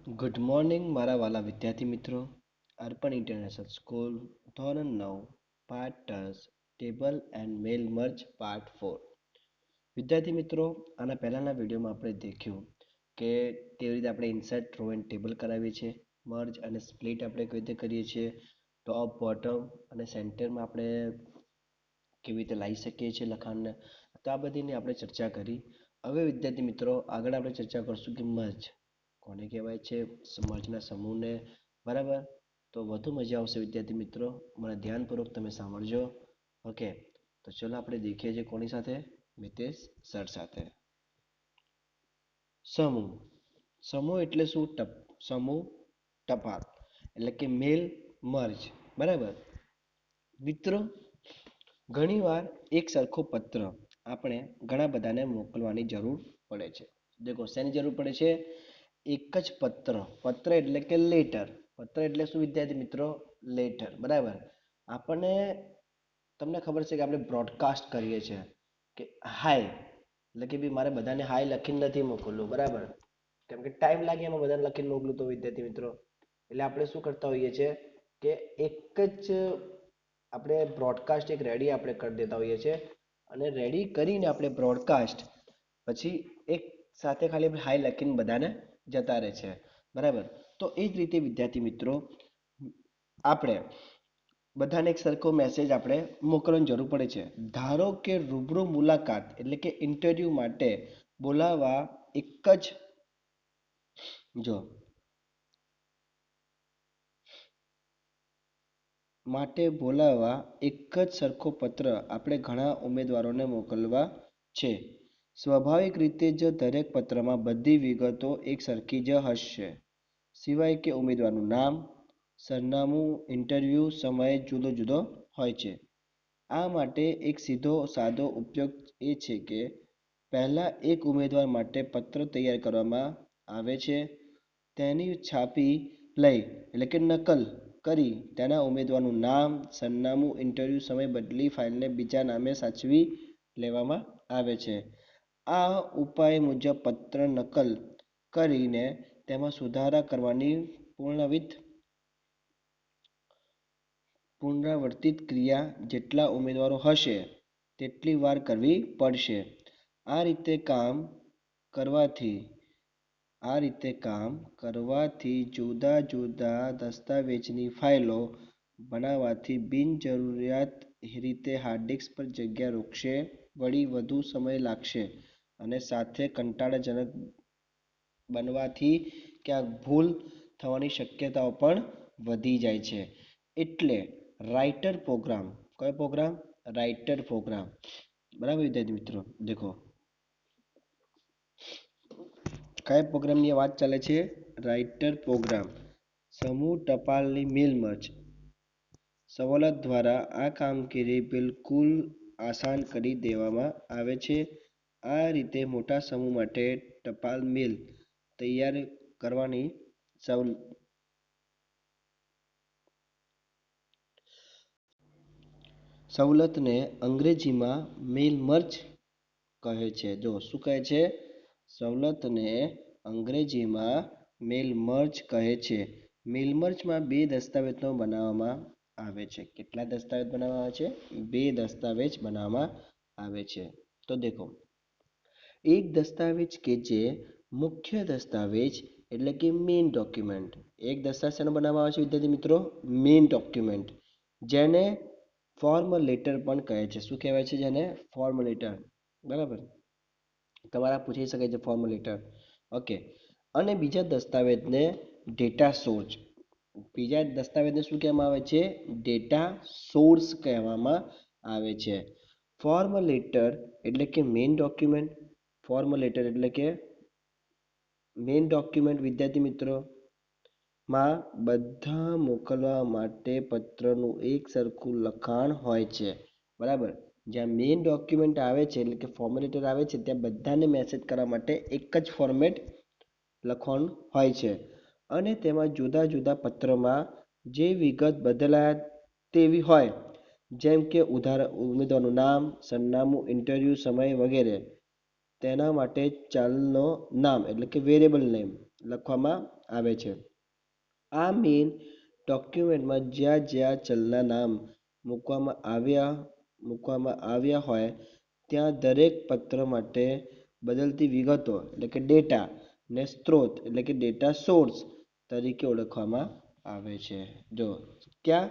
Good morning મારા વાલા વિદ્યાર્થી મિત્રો. અર્પણ ઇન્ટરનેશનલ સ્કૂલ ધોરણ 9 part 10 table and mail merge part 4. વિદ્યાર્થી મિત્રો, આના પહેલાંના વિડીયોમાં આપણે દેખ્યું કે કેવી રીતે આપણે ઇન્સર્ટ રો એન્ડ ટેબલ કરાવીએ છીએ, મર્જ અને સ્પ્લિટ આપણે કેવી રીતે કરીએ છીએ, ટોપ બોટમ અને સેન્ટરમાં આપણે કેવી રીતે લાવી શકીએ છીએ લખાણને. તો આ બધીની આપણે ચર્ચા કરી. હવે વિદ્યાર્થી મિત્રો, આગળ આપણે ચર્ચા કરશું કે મર્જ કોને કહેવાય છે, મર્જના સમૂહને. બરાબર, તો વધુ મજા આવશે વિદ્યાર્થી મિત્રો, મને ધ્યાનપૂર્વક તમે સાંભળજો. ઓકે, તો ચલો આપણે દેખીએ છીએ કોની સાથે, મિતેશ સર સાથે. સમૂહ. સમૂહ એટલે શું? સમૂહ ટપાલ એટલે કે મેલ મર્જ. બરાબર મિત્રો, ઘણીવાર એક સરખો પત્ર આપણે ઘણા બધાને મોકલવાની જરૂર પડે છે. દેખો, શેની જરૂર પડે છે? એક જ પત્ર એટલે કે લેટર. પત્ર એટલે શું વિદ્યાર્થી મિત્રો? લેટર. બરાબર, આપણને તમને ખબર છે કે આપણે બ્રોડકાસ્ટ કરીએ છીએ કે હાય, એટલે કે ભાઈ મારે બધાને હાય લખીને નથી મોકલવું. બરાબર, કેમ કે ટાઈમ લાગે એમાં બધાને લખીને મોકલું તો વિદ્યાર્થી મિત્રો. એટલે આપણે શું કરતા હોઈએ છીએ કે એક જ આપણે બ્રોડકાસ્ટ એક રેડી આપણે કરી દેતા હોઈએ છીએ, અને રેડી કરીને આપણે બ્રોડકાસ્ટ પછી એક સાથે ખાલી આપણે હાય લખીને બધાને જતા રહે છે. બરાબર, તો એ જ રીતે વિદ્યાર્થી મિત્રો, આપણે બધાને એક સરખો મેસેજ આપણે મોકલવાની જરૂર પડે છે. ધારો કે રૂબરૂ મુલાકાત એટલે કે ઇન્ટરવ્યૂ માટે બોલાવવા એક જ જો માટે બોલાવવા એક જ સરખો પત્ર આપણે ઘણા ઉમેદવારોને મોકલવા છે. સ્વાભાવિક રીતે જ દરેક પત્રમાં બધી વિગતો એક સરખી જ હશે, સિવાય કે ઉમેદવારનું નામ, સરનામું, ઇન્ટરવ્યૂ સમય જુદો જુદો હોય છે. આ માટે એક સીધો સાદો ઉપયોગ એ છે કે પહેલાં એક ઉમેદવાર માટે પત્ર તૈયાર કરવામાં આવે છે. તેની છાપી લઈ એટલે કે નકલ કરી તેના ઉમેદવારનું નામ, સરનામું, ઇન્ટરવ્યૂ સમય બદલી ફાઇલને બીજા નામે સાચવી લેવામાં આવે છે. આ ઉપાય મુજબ પત્ર નકલ કરીને તેમાં સુધારા કરવાની પુનરાવર્તિત ક્રિયા જેટલા ઉમેદવારો હશે તેટલી વાર કરવી પડશે. આ રીતે કામ કરવાથી જુદા જુદા દસ્તાવેજની ફાઇલો બનાવવાથી બિનજરૂરિયાત રીતે હાર્ડ ડિસ્ક પર જગ્યા રોકશે, વળી વધુ સમય લાગશે, અને સાથે કંટાળાજનક બનવાથી ક્યાંક ભૂલ થવાની શક્યતાઓ પણ વધી જાય છે. એટલે રાઇટર પ્રોગ્રામ, કયો પ્રોગ્રામ? Writer program. બરાબર વિદ્યાર્થી મિત્રો, દેખો કયા પ્રોગ્રામની વાત ચાલે છે? Writer program. સમૂહ ટપાલની મેલ મર્જ સવલત દ્વારા આ કામગીરી બિલકુલ આસાન કરી દેવામાં આવે છે. આ રીતે મોટા સમૂહ માટે ટપાલ મેલ તૈયાર કરવાની સવલતને અંગ્રેજીમાં મેલ મર્જ કહે છે. જો શું કહે છે? સવલતને અંગ્રેજીમાં મેલ મર્જ કહે છે. મેલ મર્જમાં બે દસ્તાવેજો બનાવવામાં આવે છે. કેટલા દસ્તાવેજ બનાવવામાં આવે છે? બે દસ્તાવેજ બનાવવામાં આવે છે. તો દેખો, એક દસ્તાવેજ કે જે મુખ્ય દસ્તાવેજ એટલે કે મેઇન ડોક્યુમેન્ટ. એક દસ્તાવેજ શેનો બનાવવામાં આવે છે વિદ્યાર્થી મિત્રો? મેઇન ડોક્યુમેન્ટ, જેને ફોર્મ લેટર પણ કહે છે. શું કહેવાય છે જેને? Form letter. બરાબર, તમારા પૂછી શકે છે ફોર્મ લેટર. ઓકે, અને બીજા દસ્તાવેજને ડેટા સોર્સ. બીજા દસ્તાવેજને શું કહેવામાં આવે છે? ડેટા સોર્સ કહેવામાં આવે છે. ફોર્મ લેટર એટલે કે મેઇન ડોક્યુમેન્ટ. ફોર્મ લેટર એટલે કે મેઇન ડોક્યુમેન્ટ વિદ્યાર્થી મિત્રો માં બધા મોકલવા માટે પત્રનું એક સરખું લખાણ હોય છે. બરાબર, જ્યાં મેઇન ડોક્યુમેન્ટ આવે છે એટલે કે ફોર્મ લેટર આવે છે ત્યાં બધાને મેસેજ કરવા માટે એક જ ફોર્મેટ લખવાનું હોય છે, અને તેમાં જુદા જુદા પત્રમાં જે વિગત બદલાય તેવી હોય, જેમ કે ઉમેદવારનું નામ, સરનામું, ઇન્ટરવ્યૂ સમય વગેરે. તેના માટે ચલનો નામ એટલે કે વેરિયેબલ નેમ લખવામાં આવે છે. આ મેઇન ડોક્યુમેન્ટમાં જ્યાં જ્યાં ચલના નામ મૂકવામાં આવ્યા હોય ત્યાં દરેક પત્ર માટે બદલતી વિગતો એટલે કે ડેટા ને સ્ત્રોત એટલે કે ડેટા સોર્સ તરીકે ઓળખવામાં આવે છે. જો ક્યાં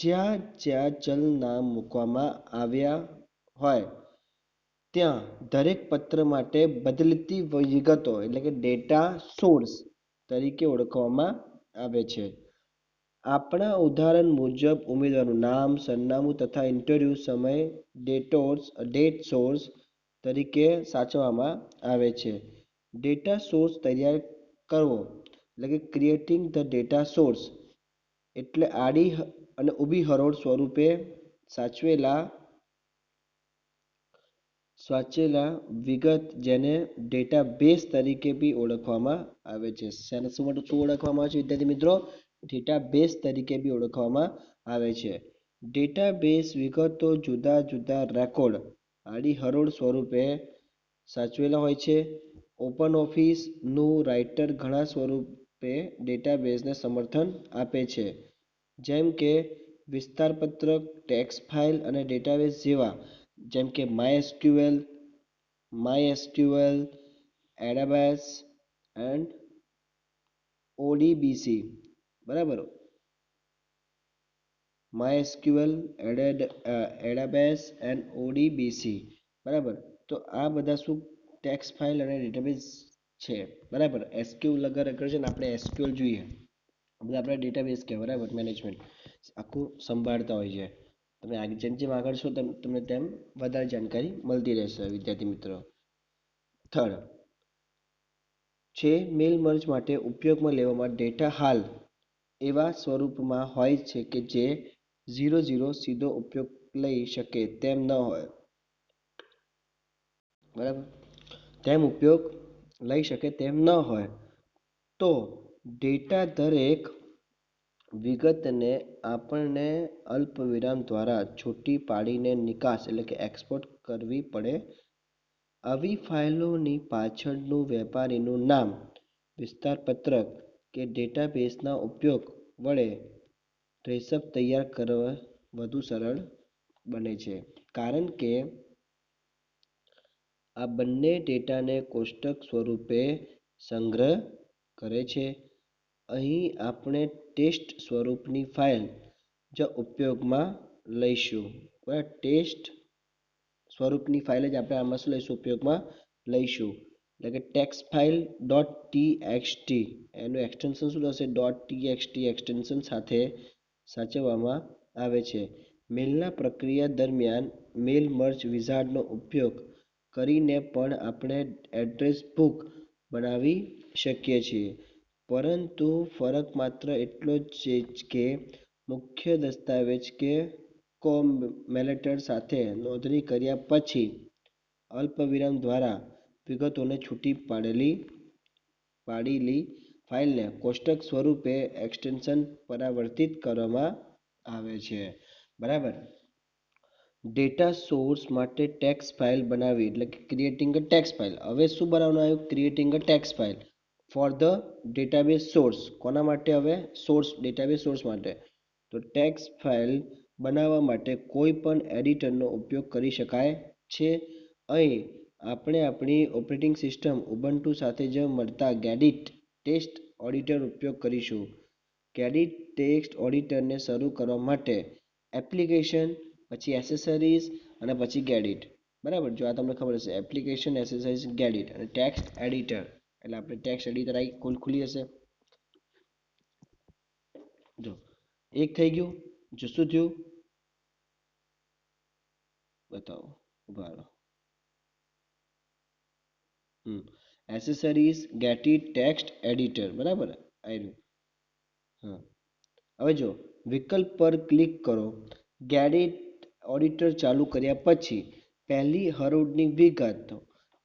જ્યાં જ્યાં ચલ નામ મૂકવામાં આવ્યા હોય ત્યાં દરેક પત્ર માટે બદલતી વિગતો એટલે કે ડેટા સોર્સ તરીકે ઓળખવામાં આવે છે. આપણા ઉદાહરણ મુજબ ઉમેદવારનું નામ, સરનામું તથા ઇન્ટરવ્યૂ સમય ડેટ સોર્સ તરીકે સાચવવામાં આવે છે. ડેટા સોર્સ તૈયાર કરવો એટલે કે ક્રિએટિંગ ધ ડેટા સોર્સ એટલે આડી અને ઊભી હરોળ સ્વરૂપે સાચવેલા વિગત જેને ડેટાબેઝ તરીકે બી ઓળખવામાં આવે છે. શું ઓળખવામાં આવે છે વિદ્યાર્થી મિત્રો? ડેટાબેઝ તરીકે બી ઓળખવામાં આવે છે. ડેટાબેઝ વિગતો જુદા જુદા રેકોર્ડ આડી હરોળ સ્વરૂપે સાચવેલા હોય છે. ઓપન ઓફિસનું રાઇટર ઘણા સ્વરૂપે ડેટાબેઝને સમર્થન આપે છે, જેમ કે વિસ્તારપત્રક, ટેક્સ્ટ ફાઇલ અને ડેટાબેઝ જેવા, જેમ કે MySQL, એડાબેઝ એન્ડ ODBC. બરાબર, MySQL, એડાબેઝ એન્ડ ODBC. બરાબર, તો આ બધા શું ટેક્સ્ટ ફાઇલ અને ડેટાબેઝ છે. બરાબર, એસક્યુએલ અગર છે ને આપણે એસક્યુએલ જોઈએ બધા આપણે ડેટાબેઝ કહેવાય. બરાબર, મેનેજમેન્ટ આખું સંભાળતા હોય છે. તમે જેમ જેમ આગળ છો તમને તેમ વધારે જાણકારી મળતી રહેશે વિદ્યાર્થી મિત્રો. થર્ડ છે મેલ મર્જ માટે ઉપયોગમાં લેવામાં ડેટા હાલ એવા સ્વરૂપમાં હોય છે કે જે 0 સીધો ઉપયોગ લઈ શકે તેમ ન હોય. બરાબર, તેમ ઉપયોગ લઈ શકે તેમ ન હોય તો ડેટા દરેક વિગતને આપણને અલ્પવિરામ દ્વારા છૂટી પાડીને નિકાસ એટલે કે એક્સપોર્ટ કરવી પડે. આવી ફાઇલોની પાછળનું વેપારીનું નામ વિસ્તારપત્રક કે ડેટાબેઝના ઉપયોગ વડે ટ્રેસઅપ તૈયાર કરવા વધુ સરળ બને છે, કારણ કે આ બંને ડેટાને કોષ્ટક સ્વરૂપે સંગ્રહ કરે છે. અહીં આપણે ટેસ્ટ સ્વરૂપની ફાઇલ જ ઉપયોગમાં લઈશું. બરાબર, ટેસ્ટ સ્વરૂપની ફાઇલ જ આપણે આમાં શું લઈશું? ઉપયોગમાં લઈશું. એટલે કે ટેક્સ્ટ ફાઇલ .txt એનું એક્સટેન્શન શું થશે? .txt એક્સટેન્શન સાથે સાચવવામાં આવે છે. મેલના પ્રક્રિયા દરમિયાન મેલ મર્જ વિઝાર્ડનો ઉપયોગ કરીને પણ આપણે એડ્રેસ બુક બનાવી શકીએ છીએ, પરંતુ ફરક માત્ર એટલો જ છે કે મુખ્ય દસ્તાવેજ કે મેલેટર સાથે નોંધણી કર્યા પછી અલ્પવિરામ દ્વારા વિગતોને છૂટી પાડેલી ફાઇલને કોષ્ટક સ્વરૂપે એક્સટેન્શન પરાવર્તિત કરવામાં આવે છે. બરાબર, ડેટા સોર્સ માટે ટેક્સ્ટ ફાઇલ બનાવવી એટલે કે ક્રિએટિંગ અ ટેક્સ્ટ ફાઇલ. હવે શું બનાવવાનું આવ્યું? Creating a text file for the database source. કોના માટે? હવે ડેટાબેઝ સોર્સ માટે. તો ટેક્સ્ટ ફાઇલ બનાવવા માટે કોઈ પણ એડિટરનો ઉપયોગ કરી શકાય છે. અહીં આપણે આપણી ઓપરેટિંગ સિસ્ટમ ઉબુન્ટુ સાથે જ મળતા ગેડિટ ટેક્સ્ટ એડિટર ઉપયોગ કરીશું. ગેડિટ ટેક્સ્ટ એડિટરને શરૂ કરવા માટે એપ્લિકેશન, પછી એસેસરીઝ અને પછી ગેડિટ. બરાબર, જો આ તમને ખબર હશે એપ્લિકેશન, એસેસરીઝ, ગેડિટ અને ટેક્સ્ટ એડિટર એટલે આપણે ટેક્સ્ટ એડિટર ખુલી હશે. જો એક થઈ ગયું. જો શું થયું બતાવો. ઉભા એસેસરીઝ, ગેડિટ, ટેક્સ્ટ એડિટર. બરાબર, આવ્યું. હા, હવે જો વિકલ્પ પર ક્લિક કરો. ગેડિટ એડિટર ચાલુ કર્યા પછી પહેલી હરોળની વિગત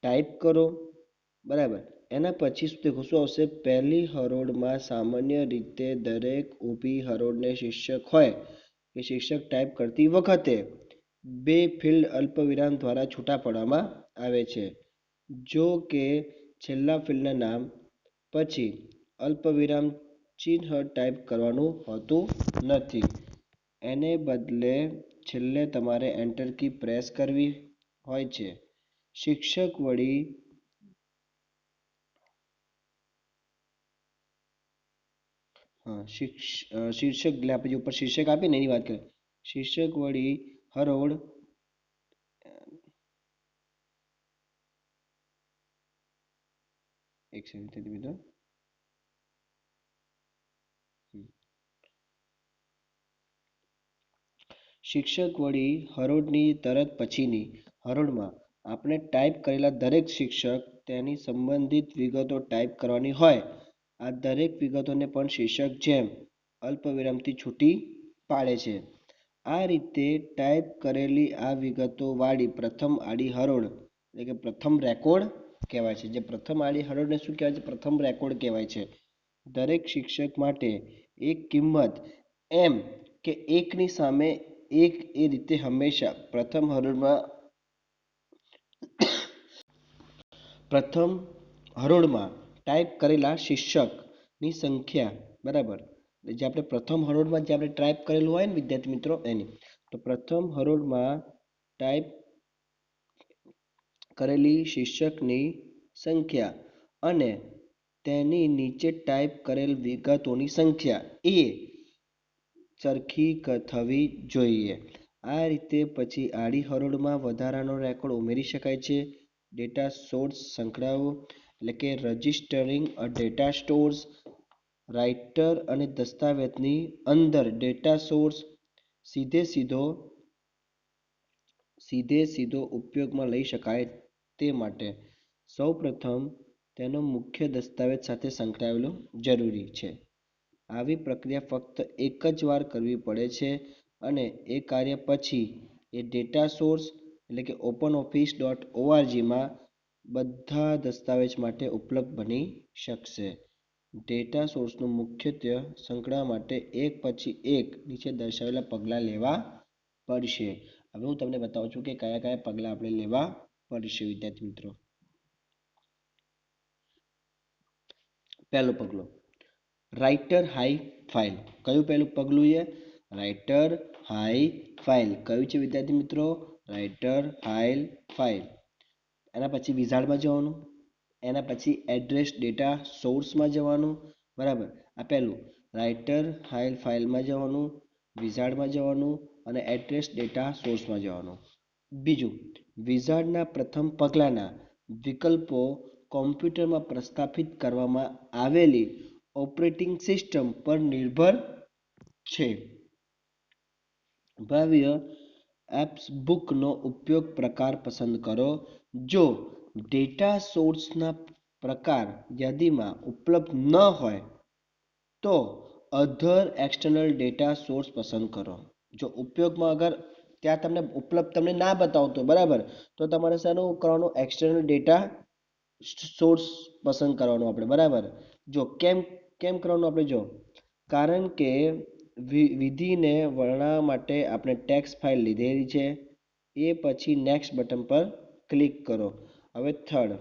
ટાઈપ કરો. બરાબર, એના પછી શું આવશે? પહેલી હરોળમાં સામાન્ય રીતે દરેક ઊભી હરોળને શીર્ષક હોય કે શીર્ષક ટાઈપ કરતી વખતે બે ફિલ્ડ અલ્પવિરામ દ્વારા છૂટા પાડવામાં આવે છે. જો કે છેલ્લા ફિલ્ડના નામ પછી અલ્પવિરામ ચિહ્ન ટાઈપ કરવાનું હોતું નથી. એને બદલે છેલ્લે તમારે એન્ટર કી પ્રેસ કરવી હોય છે. શિક્ષક વળી શીર્ષક આપણે જે ઉપર શીર્ષક આપીને એની વાત કરીએ. શીર્ષક વળી હરોળ એક સેકન્ડ મિત્રો. શિક્ષક વળી હરોળની તરત પછીની હરોળમાં આપણે ટાઈપ કરેલા દરેક શિક્ષક તેની સંબંધિત વિગતો ટાઈપ કરવાની હોય. આ દરેક વિગતોને પણ શીર્ષક જેમ અલ્પવિરામથી છૂટી પાડે છે. આ રીતે ટાઈપ કરેલી આ વિગતો વાળી પ્રથમ આડી હરોળ એટલે કે પ્રથમ રેકોર્ડ કહેવાય છે. જે પ્રથમ આડી હરોળને શું કહેવાય છે? પ્રથમ રેકોર્ડ કહેવાય છે. દરેક શિક્ષક માટે એક કિંમત એમ કે એકની સામે એક એ રીતે હંમેશા પ્રથમ હરોળમાં ટાઈપ કરેલા શિક્ષકની સંખ્યા બરાબર જે આપણે પ્રથમ હરોળમાં જે આપણે ટાઈપ કરેલું હોય ને વિદ્યાર્થી મિત્રો એની તો પ્રથમ હરોળમાં ટાઈપ કરેલી શિક્ષકની સંખ્યા અને તેની નીચે ટાઈપ કરેલ વિગતોની સંખ્યા એ સરખી થવી જોઈએ. આ રીતે પછી આડી હરોળમાં વધારાનો રેકોર્ડ ઉમેરી શકાય છે. ડેટા સોર્સ સંકળાવો એટલે કે રજિસ્ટરિંગ અ ડેટા સ્ટોર્સ રાઇટર અને દસ્તાવેજની અંદર ડેટા સોર્સ સીધે સીધો ઉપયોગમાં લઈ શકાય તે માટે સૌપ્રથમ તેનો મુખ્ય દસ્તાવેજ સાથે સંકળાયેલો જરૂરી છે. આવી પ્રક્રિયા ફક્ત એક જ વાર કરવી પડે છે અને એ કાર્ય પછી એ ડેટા સોર્સ એટલે કે openoffice.orgમાં બધા દસ્તાવેજ માટે ઉપલબ્ધ બની શકશે. ડેટા સોર્સનું મુખ્યત્વે સંકળાવવા માટે એક પછી એક નીચે દર્શાવેલા પગલાં લેવા પડશે. હવે હું તમને બતાવું છું કે કયા કયા પગલાં આપણે લેવા પડશે વિદ્યાર્થી મિત્રો. પહેલું પગલું રાઇટર હાઈ ફાઇલ. કયું પહેલું પગલું છે? Writer high file. કયું છે વિદ્યાર્થી મિત્રો? Writer high file. એના પછી વિઝાર્ડમાં જવાનું, એના પછી એડ્રેસ ડેટા સોર્સમાં જવાનું. બરાબર, આ પહેલું રાઇટર હાઈ ફાઇલમાં જવાનું, વિઝાર્ડમાં જવાનું અને એડ્રેસ ડેટા સોર્સમાં જવાનું. બીજું, વિઝાર્ડના પ્રથમ પગલાના વિકલ્પો કોમ્પ્યુટરમાં પ્રસ્થાપિત કરવામાં આવેલી ઓપરેટિંગ સિસ્ટમ પર નિર્ભર છે. ભવ્ય એપ્સ બુકનો ઉપયોગ પ્રકાર પસંદ કરો. જો ડેટા સોર્સના પ્રકાર યાદીમાં ઉપલબ્ધ ન હોય તો અધર એક્સટર્નલ ડેટા સોર્સ પસંદ કરો. જો ઉપયોગમાં અગર ત્યાં તમને ઉપલબ્ધ તમને ના બતાવતો બરાબર તો તમારે શાનું કરવાનું? એક્સટર્નલ ડેટા સોર્સ પસંદ કરવાનું આપણે બરાબર. જો કેમ કરવાનું આપણે જો કારણ કે વિધિને વર્ણવવા માટે આપણે ટેક્સ્ટ ફાઇલ લીધેલી છે. એ પછી નેક્સ્ટ બટન પર ક્લિક કરો. હવે થર્ડ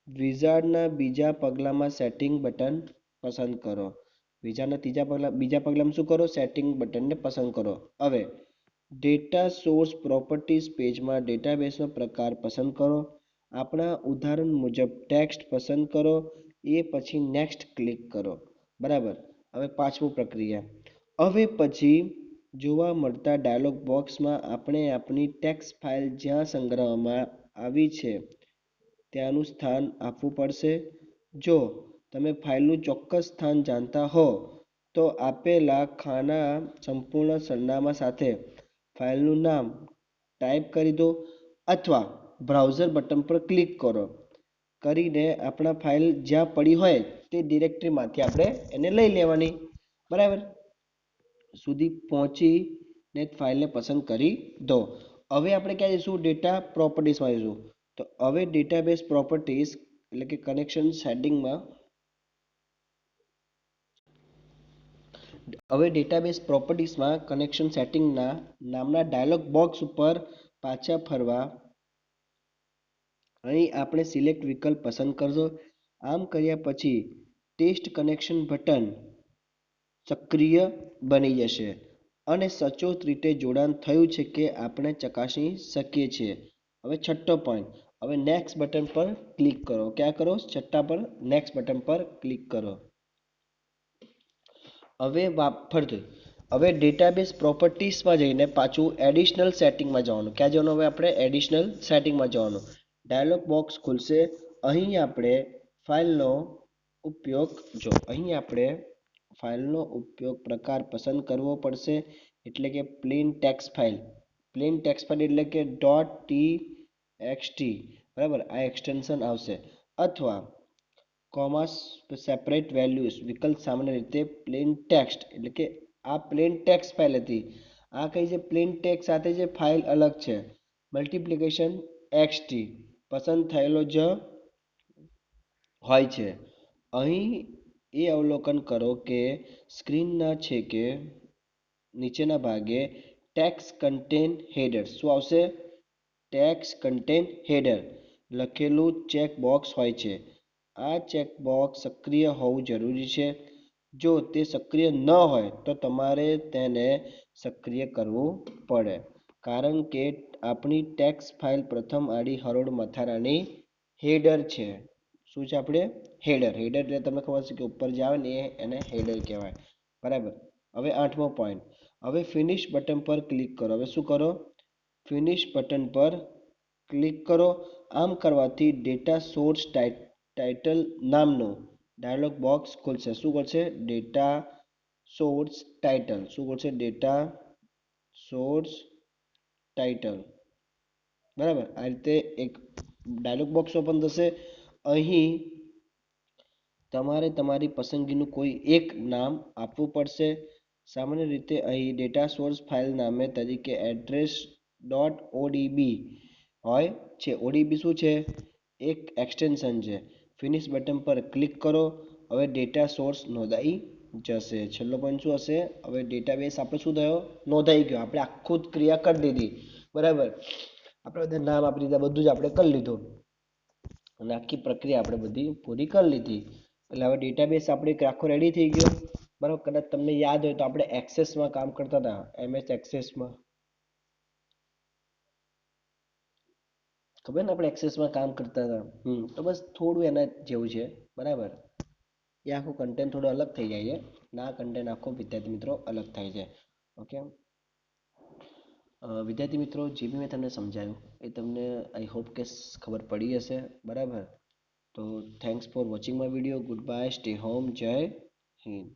વિઝાર્ડના બીજા પગલામાં સેટિંગ બટન પસંદ કરો. વિઝાર્ડના બીજા પગલામાં શું કરો? સેટિંગ બટનને પસંદ કરો. હવે ડેટા સોર્સ પ્રોપર્ટીઝ પેજમાં ડેટાબેઝનો પ્રકાર પસંદ કરો. આપણા ઉદાહરણ મુજબ ટેક્સ્ટ પસંદ કરો. એ પછી નેક્સ્ટ ક્લિક કરો. બરાબર. હવે પાંચમું પ્રક્રિયા. હવે પછી જોવા મળતા ડાયલોગ બોક્સમાં આપણે આપણી ટેક્સ્ટ ફાઇલ જ્યાં સંગ્રહવામાં આવી છે ત્યાંનું સ્થાન આપવું પડશે. જો તમે ફાઇલનું ચોક્કસ સ્થાન જાણતા હો તો આપેલા ખાના સંપૂર્ણ સરનામા સાથે ફાઇલનું નામ ટાઈપ કરી દો અથવા બ્રાઉઝર બટન પર ક્લિક કરીને આપણા ફાઇલ જ્યાં પડી હોય તે ડિરેક્ટરીમાંથી આપણે એને લઈ લેવાની. બરાબર, સુધી પહોંચીને ફાઇલને પસંદ કરી દો. હવે આપણે ક્યાં જઈશું? ડેટા પ્રોપર્ટીઝમાં જઈશું. તો હવે ડેટાબેઝ પ્રોપર્ટીઝ એટલે કે કનેક્શન સેટિંગમાં કનેક્શન સેટિંગના નામના ડાયલોગ બોક્સ ઉપર પાછા ફરવા અહીં આપણે સિલેક્ટ વિકલ્પ પસંદ કરજો. આમ કર્યા પછી ટેસ્ટ કનેક્શન બટન સક્રિય બની જશે અને સચોટ રીતે જોડાણ થયું છે કે આપણે ચકાસી શકીએ છીએ. હવે છઠ્ઠો પોઈન્ટ. હવે નેક્સ્ટ બટન પર ક્લિક કરો. ક્યાં કરો? છઠ્ઠા પર નેક્સ્ટ બટન પર ક્લિક કરો. હવે હવે ડેટાબેઝ પ્રોપર્ટીસમાં જઈને પાછું એડિશનલ સેટિંગમાં જવાનું. ક્યાં જવાનું? હવે આપણે એડિશનલ સેટિંગમાં જવાનું. ડાયલોગ બોક્સ ખુલશે. અહીં આપણે ફાઇલનો ઉપયોગ જો અહીં આપણે ફાઇલનો ઉપયોગ પ્રકાર પસંદ કરવો પડશે. એટલે કે plain text file. Plain text file એટલે કે .txt. બરાબર, આ એક્સટેન્શન આવશે. અથવા કોમા સેપરેટ વેલ્યુઝ વિકલ્પ. સામાન્ય રીતે પ્લેન ટેક્સ્ટ એટલે કે આ પ્લેન ટેક્સ્ટ ફાઇલ હતી. આ કઈ છે? પ્લેન ટેક્સ્ટ સાથે જે ફાઇલ અલગ છે. મલ્ટીપ્લિકેશન એક્સટી પસંદ થયેલો જ હોય છે. અહીં એ અવલોકન કરો કે સ્ક્રીનના છે કે નીચેના ભાગે ટેક્સ્ટ કન્ટેન હેડર શું આવશે? ટેક્સ્ટ કન્ટેન હેડર લખેલું ચેક બોક્સ હોય છે. આ ચેકબોક્સ સક્રિય હોવું જરૂરી છે. જો તે સક્રિય ન હોય તો તમારે તેને સક્રિય કરવું પડે. કારણ કે આપણી ટેક્સ્ટ ફાઇલ પ્રથમ આડી હરોળ મથાળાની હેડર છે. શું છે? આપણે હેડર. હેડર એટલે તમને ખબર છે કે ઉપર જે આવે ને એને હેડર કહેવાય. બરાબર. હવે આઠમો પોઈન્ટ. હવે ફિનિશ બટન પર ક્લિક કરો. હવે શું કરો? ફિનિશ બટન પર ક્લિક કરો. આમ કરવાથી ડેટા સોર્સ ટાઇટલ નામનું ડાયલોગ બોક્સ ખુલશે. શું ખુલશે? Data source title. શું ખુલશે? Data source title. બરાબર, આ રીતે એક ડાયલોગ બોક્સ ઓપન થશે. અહીં તમારે તમારી પસંદગીનું કોઈ એક નામ આપવું પડશે. સામાન્ય રીતે અહીં ડેટા સોર્સ ફાઇલ નામે તરીકે એડ્રેસ .odb હોય છે. ઓડીબી શું છે? એક એક્સટેન્શન છે. ફિનિશ બટન પર ક્લિક કરો. હવે ડેટા સોર્સ નોંધાઈ જશે. છેલ્લો પોઈન્ટ શું હશે? હવે ડેટાબેઝ આપણે શું થયો? નોંધાઈ ગયો. આપણે આખું જ ક્રિયા કરી દીધી. બરાબર, આપણે બધા નામ આપી દીધા, બધું જ આપણે કરી લીધું અને આખી પ્રક્રિયા આપણે બધી પૂરી કરી લીધી. એટલે હવે ડેટાબેઝ આપણે આખો રેડી થઈ ગયો. બરાબર, કદાચ તમને યાદ હોય તો આપણે એક્સેસમાં કામ કરતા હતા. MS એક્સેસમાં ખબર ને, આપણે એક્સેસમાં કામ કરતા હતા. તો બસ થોડું એના જેવું છે. બરાબર, એ આખું કન્ટેન્ટ થોડું અલગ થઈ જાય છે. ના કન્ટેન્ટ આખો વિદ્યાર્થી મિત્રો અલગ થાય છે. ઓકે વિદ્યાર્થી મિત્રો, જે બી મેં તમને સમજાવ્યું એ તમને આઈ હોપ કે ખબર પડી હશે. બરાબર, તો thanks for watching my video. Good bye, stay home, જય હિન્દ.